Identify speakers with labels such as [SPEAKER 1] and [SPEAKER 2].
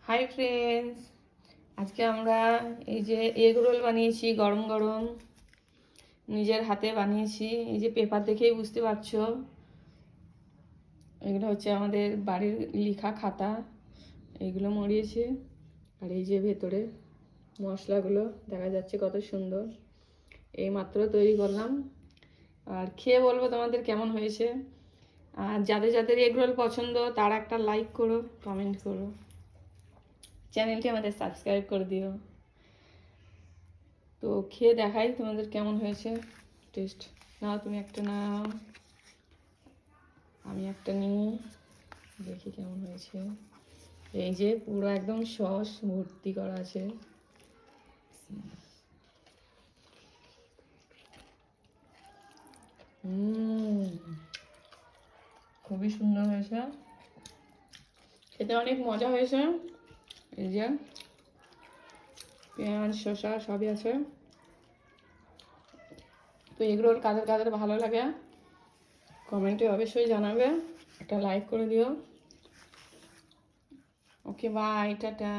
[SPEAKER 1] Hi friends, আজকে আমরা এই যে এগ রোল বানিয়েছি গরম গরম, নিজের হাতে বানিয়েছি। এই যে পেপার দেখেই বুঝতে পারছো, এগুলো হচ্ছে আমাদের বাড়ির লেখা খাতা, এগুলো মরিয়েছি। আর এই যে ভেতরে মশলাগুলো দেখা যাচ্ছে কত সুন্দর। এই মাত্র তৈরি করলাম, আর খেয়ে বলবো তোমাদের কেমন হয়েছে। আর যাদের যাদের এগ রোল পছন্দ তারা একটা লাইক করো, কমেন্ট করো, চ্যানেলটি আমাদের সাবস্ক্রাইব করে দিও। তো খেয়ে দেখাই তোমাদের কেমন হয়েছে টেস্ট। নাও তুমি একটা নাও, আমি একটা নিই, দেখি কেমন হয়েছে। এই যে পুরো একদম সস ভর্তি করা আছে। খুবই সুন্দর হয়েছে, খেতে অনেক মজা হয়েছে। এই যে পেঁয়াজ শসা সবই আছে। তো এগরোল কাদের কাদের ভালো লাগে কমেন্টে অবশ্যই জানাবে, একটা লাইক করে দিও। Okay bye, tata.